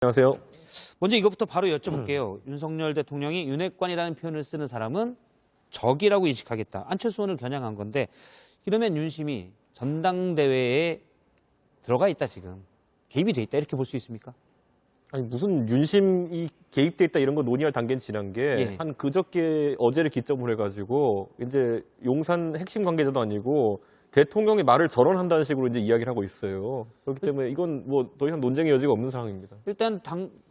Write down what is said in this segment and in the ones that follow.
안녕하세요. 먼저 이것부터 바로 여쭤볼게요. 윤석열 대통령이 윤핵관이라는 표현을 쓰는 사람은 적이라고 인식하겠다. 안철수 의원을 겨냥한 건데 이러면 윤심이 전당대회에 들어가 있다 지금. 개입이 돼 있다 이렇게 볼 수 있습니까? 아니 무슨 윤심이 개입돼 있다 이런 거 논의할 단계는 지난 게 한 그저께 어제를 기점으로 해가지고 이제 용산 핵심 관계자도 아니고 대통령의 말을 전언한다는 식으로 이제 이야기를 하고 있어요. 그렇기 때문에 이건 뭐 더 이상 논쟁의 여지가 없는 상황입니다. 일단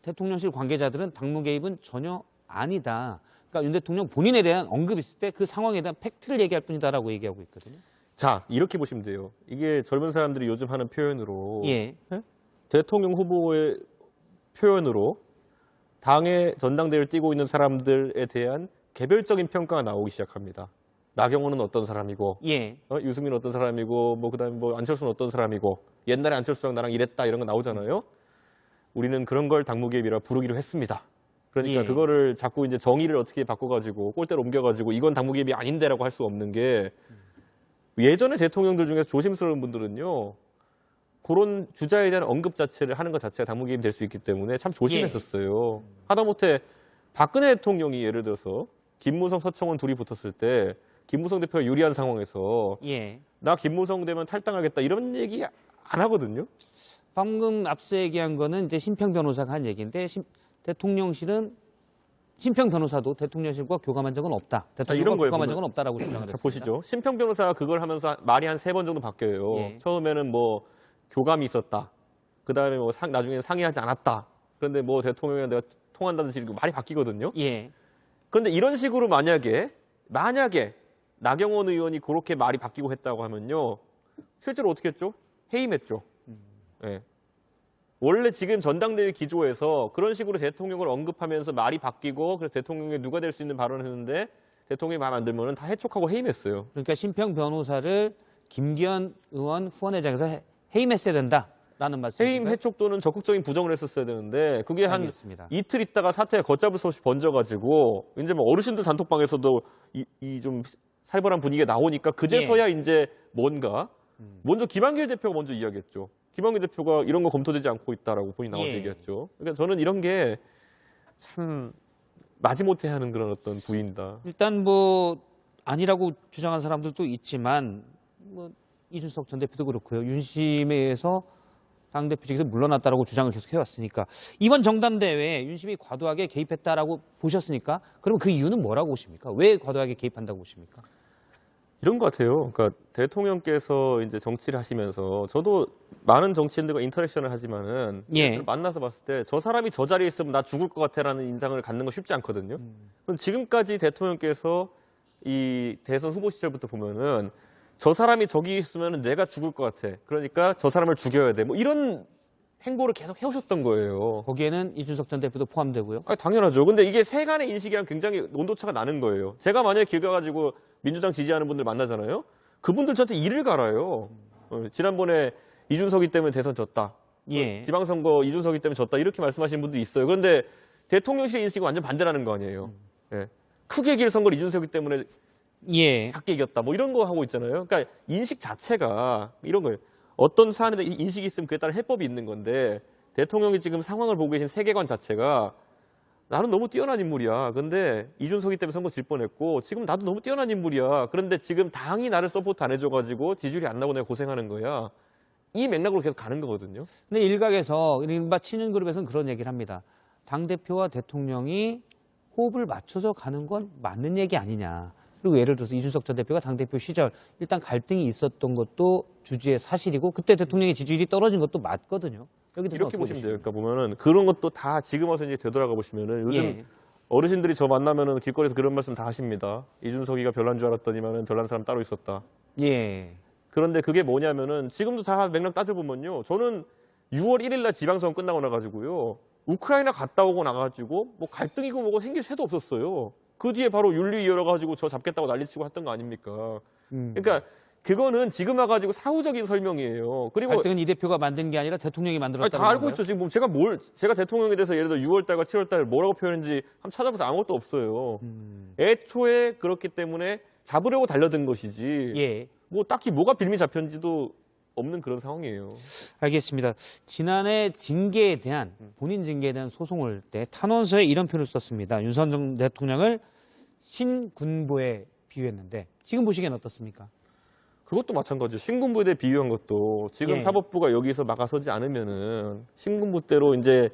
대통령실 관계자들은 당무 개입은 전혀 아니다. 그러니까 윤 대통령 본인에 대한 언급이 있을 때 그 상황에 대한 팩트를 얘기할 뿐이다라고 얘기하고 있거든요. 자, 이렇게 보시면 돼요. 이게 젊은 사람들이 요즘 하는 표현으로 대통령 후보의 표현으로 당의 전당대회를 뛰고 있는 사람들에 대한 개별적인 평가가 나오기 시작합니다. 나경원은 어떤 사람이고, 유승민은 어떤 사람이고, 뭐 그다음에 뭐 안철수는 어떤 사람이고, 옛날에 안철수랑 나랑 이랬다 이런 거 나오잖아요. 우리는 그런 걸 당무 개입이라 부르기로 했습니다. 그러니까 그거를 자꾸 이제 정의를 어떻게 바꿔가지고 꼴대로 옮겨가지고 이건 당무 개입이 아닌데라고 할 수 없는 게 예전에 대통령들 중에서 조심스러운 분들은요. 그런 주자에 대한 언급 자체를 하는 것 자체가 당무 개입이 될 수 있기 때문에 참 조심했었어요. 하다못해 박근혜 대통령이 예를 들어서 김무성, 서청원 둘이 붙었을 때 김무성 대표가 유리한 상황에서 나 김무성 되면 탈당하겠다 이런 얘기 안 하거든요. 방금 앞서 얘기한 거는 이제 심평 변호사가 한 얘기인데 대통령실은 심평 변호사도 대통령실과 교감한 적은 없다. 대통령과 교감한 적은 없다라고 주장을 했습니다. 보시죠. 심평 변호사가 그걸 하면서 말이 한 3번 정도 바뀌어요. 처음에는 뭐 교감이 있었다. 그다음에 뭐 나중에는 상의하지 않았다. 그런데 뭐 대통령이랑 내가 통한다는 식으로 말이 바뀌거든요. 그런데 이런 식으로 만약에 나경원 의원이 그렇게 말이 바뀌고 했다고 하면요. 실제로 어떻게 했죠? 해임했죠. 원래 지금 전당대회 기조에서 그런 식으로 대통령을 언급하면서 말이 바뀌고 그래서 대통령이 누가 될 수 있는 발언을 했는데 대통령이 마음에 안 들면 다 해촉하고 해임했어요. 그러니까 심평 변호사를 김기현 의원 후원회장에서 해임했어야 된다라는 말씀이신가요? 해임, 해촉 또는 적극적인 부정을 했었어야 되는데 그게 알겠습니다. 한 이틀 있다가 사태가 걷잡을 수 없이 번져가지고 이제 뭐 어르신들 단톡방에서도 이 좀 살벌한 분위기가 나오니까 그제서야 이제 뭔가 먼저 김한길 대표가 먼저 이야기했죠. 김한길 대표가 이런 거 검토되지 않고 있다라고 본인이 나와서 얘기했죠. 그러니까 저는 이런 게 참 마지못해 하는 그런 어떤 부인이다. 일단 뭐 아니라고 주장한 사람들도 있지만 뭐 이준석 전 대표도 그렇고요. 윤심에 의해서 당대표직에서 물러났다라고 주장을 계속 해왔으니까 이번 정당대회에 윤심이 과도하게 개입했다라고 보셨으니까 그러면 그 이유는 뭐라고 보십니까? 왜 과도하게 개입한다고 보십니까? 이런 것 같아요. 그러니까 대통령께서 이제 정치를 하시면서 저도 많은 정치인들과 인터랙션을 하지만은 만나서 봤을 때 저 사람이 저 자리에 있으면 나 죽을 것 같아라는 인상을 갖는 건 쉽지 않거든요. 그럼 지금까지 대통령께서 이 대선 후보 시절부터 보면은 저 사람이 저기 있으면 내가 죽을 것 같아. 그러니까 저 사람을 죽여야 돼. 뭐 이런 행보를 계속 해오셨던 거예요. 거기에는 이준석 전 대표도 포함되고요. 당연하죠. 근데 이게 세간의 인식이랑 굉장히 온도차가 나는 거예요. 제가 만약에 길 가가지고 민주당 지지하는 분들 만나잖아요. 그분들 저한테 이를 갈아요. 지난번에 이준석이 때문에 대선 졌다. 지방선거 이준석이 때문에 졌다. 이렇게 말씀하시는 분도 있어요. 그런데 대통령실 인식이 완전 반대라는 거 아니에요. 크게 이길 선거를 이준석이 때문에 작게 이겼다. 뭐 이런 거 하고 있잖아요. 그러니까 인식 자체가 이런 거예요. 어떤 사안에 인식이 있으면 그에 따른 해법이 있는 건데 대통령이 지금 상황을 보고 계신 세계관 자체가 나는 너무 뛰어난 인물이야. 근데 이준석이 때문에 선거 질 뻔했고 지금 나도 너무 뛰어난 인물이야. 그런데 지금 당이 나를 서포트 안 해줘가지고 지지율이 안 나고 내가 고생하는 거야. 이 맥락으로 계속 가는 거거든요. 근데 일각에서 이른바 친윤 그룹에서는 그런 얘기를 합니다. 당대표와 대통령이 호흡을 맞춰서 가는 건 맞는 얘기 아니냐. 그리고 예를 들어서 이준석 전 대표가 당대표 시절 일단 갈등이 있었던 것도 주지의 사실이고 그때 대통령의 지지율이 떨어진 것도 맞거든요. 이렇게 보시면 돼요. 그러니까 보면은 그런 것도 다 지금 와서 이제 되돌아가 보시면은 요즘 어르신들이 저 만나면은 길거리에서 그런 말씀 다 하십니다. 이준석이가 별난 줄 알았더니만은 별난 사람 따로 있었다. 그런데 그게 뭐냐면은 지금도 다 맥락 따져보면요. 저는 6월 1일 날 지방선거 끝나고 나가지고요. 우크라이나 갔다 오고 나가지고 뭐 갈등이고 뭐고 생길 새도 없었어요. 그 뒤에 바로 윤리 열어가지고 저 잡겠다고 난리치고 했던 거 아닙니까? 그러니까 그거는 지금 와가지고 사후적인 설명이에요. 그리고 갈등은 이 대표가 만든 게 아니라 대통령이 만들었다는 다 알고 있죠. 지금 제가 대통령에 대해서 예를 들어 6월달과 7월달 뭐라고 표현했는지 한번 찾아봐서 아무것도 없어요. 애초에 그렇기 때문에 잡으려고 달려든 것이지. 뭐 딱히 뭐가 빌미 잡혔는지도 없는 그런 상황이에요. 알겠습니다. 지난해 징계에 대한 본인 징계에 대한 소송을 때 탄원서에 이런 표현을 썼습니다. 윤석열 대통령을 신군부에 비유했는데 지금 보시기엔 어떻습니까? 그것도 마찬가지죠. 신군부에 대해 비유한 것도 지금 예. 사법부가 여기서 막아서지 않으면은 신군부대로 이제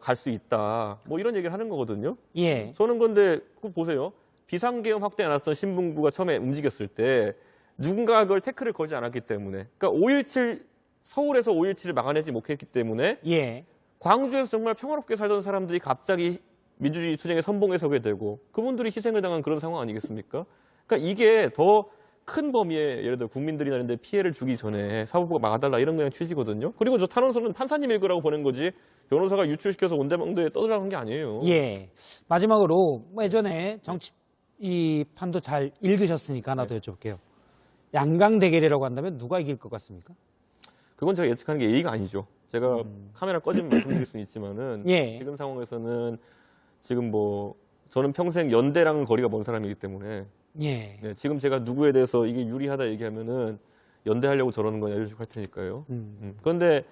갈 수 있다. 뭐 이런 얘기를 하는 거거든요. 예. 저는 근데 그거 보세요. 비상계엄 확대 안 했던 신분부가 처음에 움직였을 때 누군가 그걸 태클을 걸지 않았기 때문에, 그러니까 5.17 서울에서 5.17을 막아내지 못했기 때문에 예. 광주에서 정말 평화롭게 살던 사람들이 갑자기 민주주의 투쟁에 선봉에 서게 되고 그분들이 희생을 당한 그런 상황 아니겠습니까? 그러니까 이게 더 큰 범위의 예를 들어 국민들이나 이런 데 피해를 주기 전에 사법부가 막아달라 이런 그냥 취지거든요. 그리고 저 탄원서는 판사님 읽으라고 보낸 거지 변호사가 유출시켜서 온데방도에 떠들라는 게 아니에요. 예. 마지막으로 뭐 예전에 정치 이 판도 잘 읽으셨으니까 하나 더 여쭤볼게요. 양강 대결이라고 한다면 누가 이길 것 같습니까? 그건 제가 예측하는 게 예의가 아니죠. 제가 카메라 꺼지면 말씀드릴 수는 있지만은 예. 지금 상황에서는 지금 뭐 저는 평생 연대랑은 거리가 먼 사람이기 때문에 예. 네, 지금 제가 누구에 대해서 이게 유리하다 얘기하면은 연대하려고 저러는 거냐 이런 식으로 할 테니까요. 그런데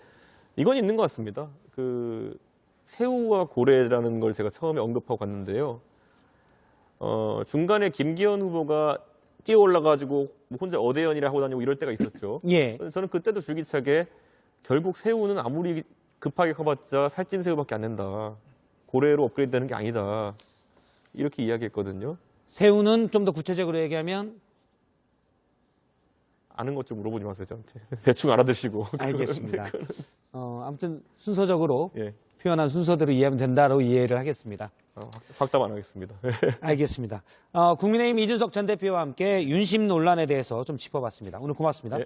이건 있는 것 같습니다. 그 새우와 고래라는 걸 제가 처음에 언급하고 갔는데요. 중간에 김기현 후보가 뛰어 올라가지고 혼자 어대연이라 하고 다니고 이럴 때가 있었죠. 예. 저는 그때도 줄기차게 결국 새우는 아무리 급하게 커봤자 살찐 새우밖에 안 된다. 고래로 업그레이드 되는 게 아니다. 이렇게 이야기했거든요. 새우는 좀 더 구체적으로 얘기하면 아는 것 좀 물어보지 마세요, 저한테. 대충 알아두시고. 알겠습니다. 아무튼 순서적으로 예. 표현한 순서대로 이해하면 된다로 이해를 하겠습니다. 확답 안 하겠습니다. 알겠습니다. 국민의힘 이준석 전 대표와 함께 윤심 논란에 대해서 좀 짚어봤습니다. 오늘 고맙습니다. 예.